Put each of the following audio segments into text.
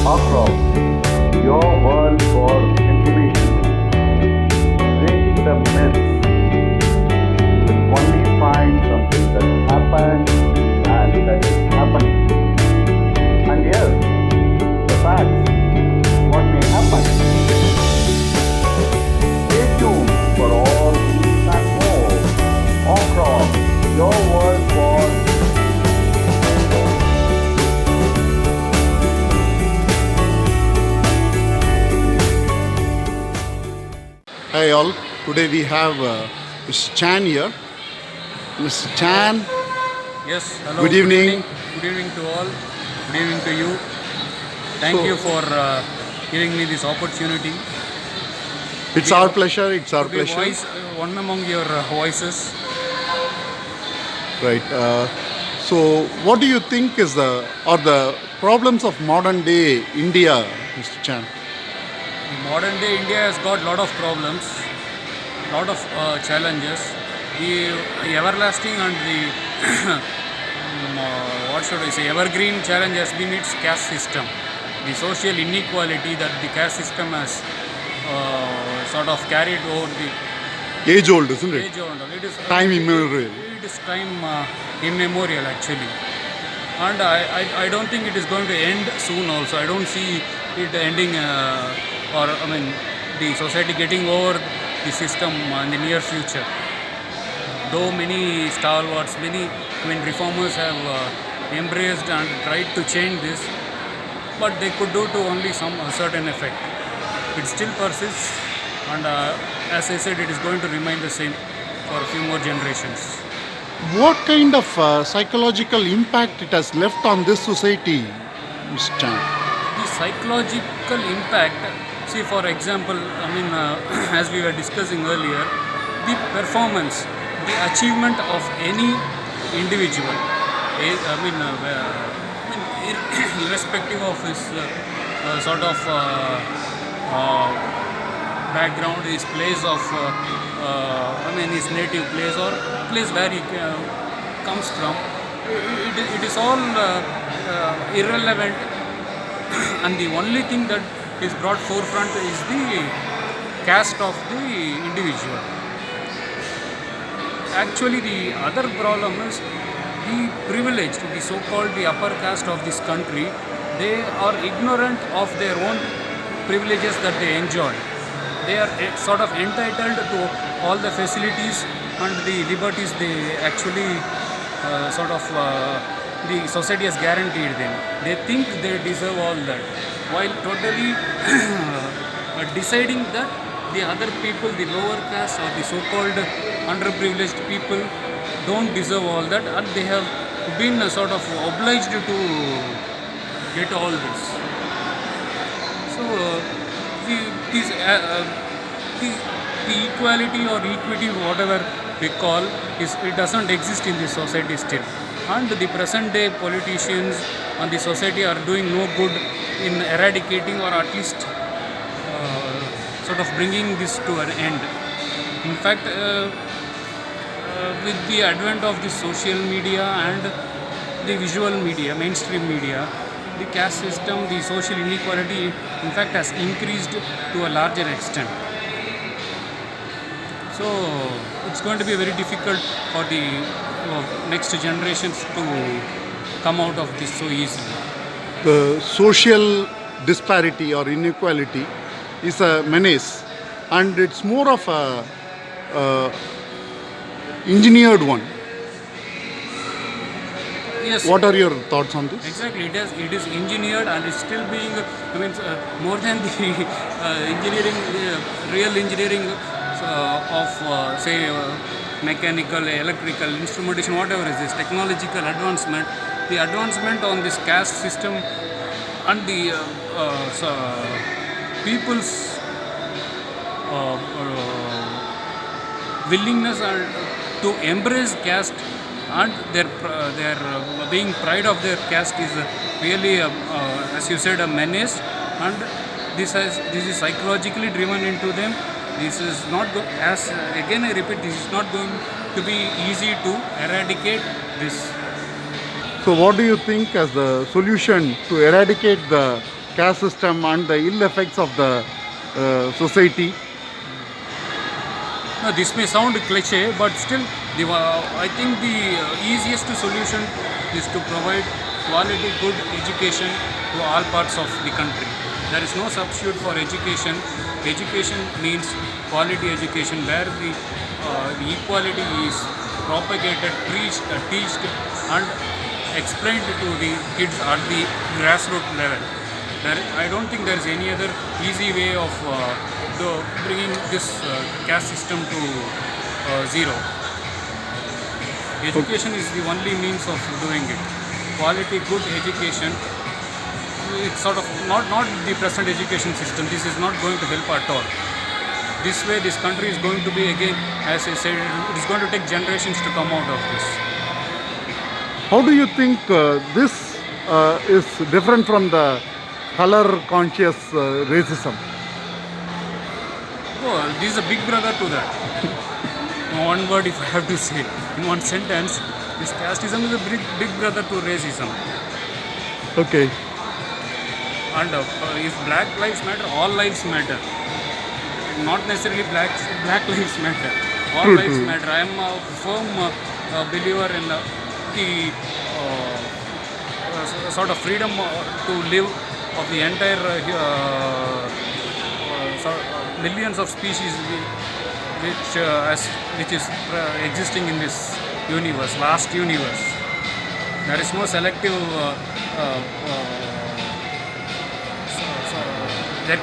Across your world for information, breaking the myths, you will only find something that happened and that is happening. And yes, the facts, what may happen. Stay tuned for all these and more. Across your world for Hi all, today we have Mr. Chan here. Mr. Chan, Yes, hello. Good evening. Good evening to all. Good evening to you. Thank So- you for giving me this opportunity. it's our pleasure, it's our To be pleasure. one among your voices. Right. So what do you think is the problems of modern day India, Mr. Chan? Modern day India has got lot of problems, lot of challenges. The everlasting and the what should I say, evergreen challenge has been its caste system. The social inequality that the caste system has sort of carried over the Age old, isn't it? age old. It is Time immemorial. It is time immemorial actually, and I don't think it is going to end soon. Also, I don't see it ending, or I mean, the society getting over the system in the near future. Though many stalwarts, reformers have embraced and tried to change this, but they could do to only some a certain effect. It still persists, and as I said, it is going to remain the same for a few more generations. What kind of psychological impact it has left on this society, Mr. Chan? The psychological impact, see, for example, as we were discussing earlier, the performance, the achievement of any individual, irrespective of his sort of background, his place of, his native place or place where he comes from, it is all irrelevant, and the only thing that is brought forefront is the caste of the individual. Actually, the other problem is the privileged, the so-called the upper caste of this country. They are ignorant of their own privileges that they enjoy. They are sort of entitled to all the facilities and the liberties they actually the society has guaranteed them. They think they deserve all that, while totally deciding that the other people, the lower caste or the so-called underprivileged people, don't deserve all that, and they have been sort of obliged to get all this. So the, these, the equality or equity, whatever we call, it doesn't exist in this society still. And the present day politicians and the society are doing no good in eradicating or at least sort of bringing this to an end. In fact, with the advent of the social media and the visual media, mainstream media, the caste system, the social inequality, in fact, has increased to a larger extent. So it's going to be very difficult for the next generations to come out of this so easily. The social disparity or inequality is a menace, and it's more of a engineered one. Yes. What are your thoughts on this? Exactly, it is engineered and it's still being, more than the engineering, real engineering of say mechanical, electrical, instrumentation, whatever is this technological advancement. The advancement on this caste system and the people's willingness to embrace caste and their being pride of their caste is really, as you said, a menace, and this is psychologically driven into them. This is not as again I repeat, this is not going to be easy to eradicate this. So, what do you think as the solution to eradicate the caste system and the ill effects of the society? No, this may sound cliche, but still, I think the easiest solution is to provide quality, good education to all parts of the country. There is no substitute for education. Education means quality education where the equality is propagated, preached, teached, and explained to the kids at the grassroots level. I don't think there is any other easy way of bringing this caste system to zero. Education is the only means of doing it. Quality, good education. It's sort of not the present education system. This is not going to help at all. This way, this country is going to be again, as I said, it is going to take generations to come out of this. How do you think this is different from the color conscious racism? Oh, this is a big brother to that. In one word, if I have to say, in one sentence, this casteism is a big brother to racism. Okay. And if black lives matter, all lives matter. Not necessarily black lives matter. All True, lives true. matter. I am a firm believer in the sort of freedom to live of the entire millions of species which is existing in this universe, vast universe. There is no selective. There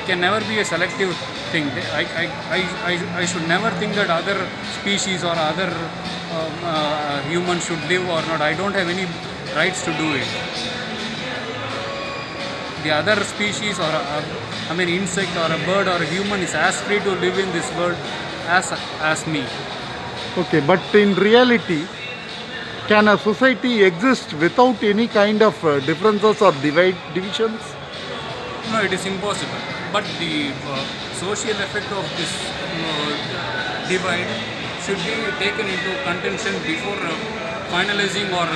can never be a selective thing. I should never think that other species or other humans should live or not. I don't have any rights to do it. The other species or insect or a bird or a human is as free to live in this world as me. Okay, but in reality, can a society exist without any kind of differences or divisions? No, it is impossible. But the social effect of this divide should be taken into contention before finalizing or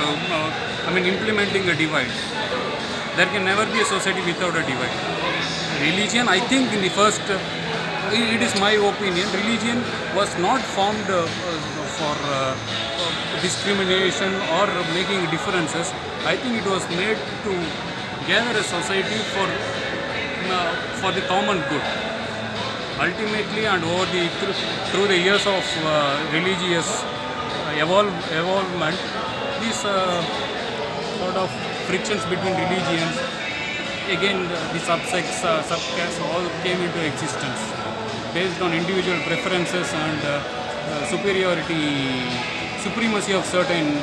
implementing a divide. There can never be a society without a divide. Religion, I think in the first, it is my opinion, religion was not formed for discrimination or making differences. I think it was made to gather a society for the common good. Ultimately, and through the years of religious evolvement, these sort of frictions between religions, again the subsects, subcastes all came into existence based on individual preferences and supremacy of certain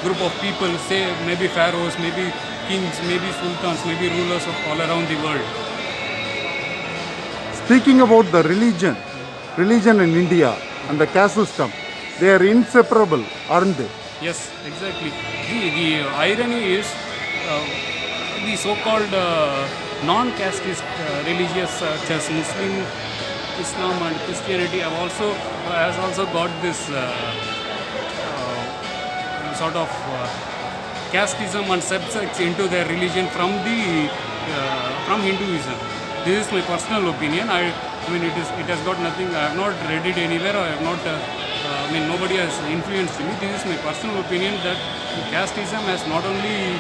group of people, say maybe pharaohs, maybe kings, maybe sultans, maybe rulers of all around the world. Speaking about the religion in India and the caste system, they are inseparable, aren't they? Yes, exactly. The irony is the so-called non-casteist religious such as Muslim, Islam and Christianity has also got this sort of casteism and subsects into their religion from Hinduism. This is my personal opinion. It has got nothing. I have not read it anywhere. I have not. Nobody has influenced me. This is my personal opinion that casteism has not only,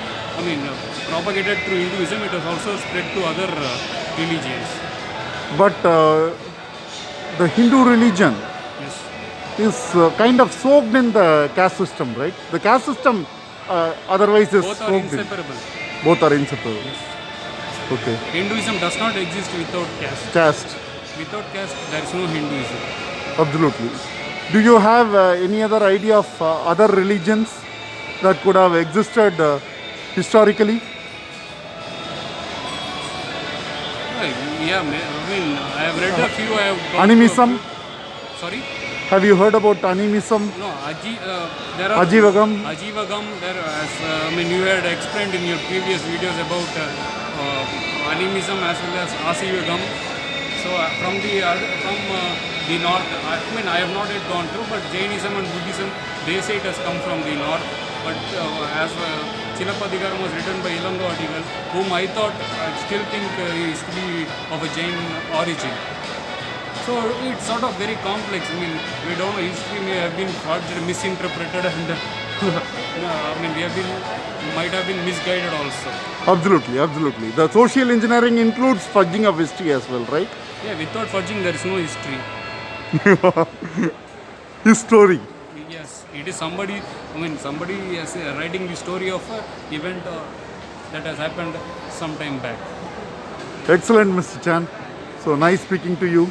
propagated through Hinduism. It has also spread to other religions. But the Hindu religion Yes. is kind of soaked in the caste system, right? The caste system otherwise is Both are soaked in. inseparable. Both are inseparable. Yes. Okay. Hinduism does not exist without caste. Caste, Without caste, there is no Hinduism. absolutely. Do you have any other idea of other religions that could have existed historically? Yeah, I have read a few. I have gone Animism? through- Sorry? Have you heard about animism? No, there are Ajivagam? Ajivagam. You had explained in your previous videos about animism as well as Asivagam. So from the north, I have not yet gone through, but Jainism and Buddhism, they say it has come from the north. But as Silapadikaram was written by Ilango Adigal, whom I still think is to be of a Jain origin. So it's sort of very complex. I mean, we don't know, history may have been misinterpreted and might have been misguided also. Absolutely, absolutely. The social engineering includes fudging of history as well, right? Yeah, without fudging there is no history. History. Yes, it is somebody is writing the story of an event that has happened some time back. Excellent, Mr. Chan. So nice speaking to you.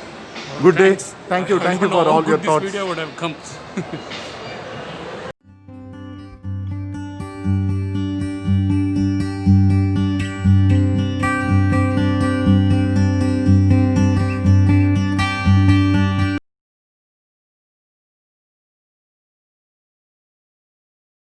Good Thanks. day. Thank you I don't for know how all your good thoughts. This video would have come.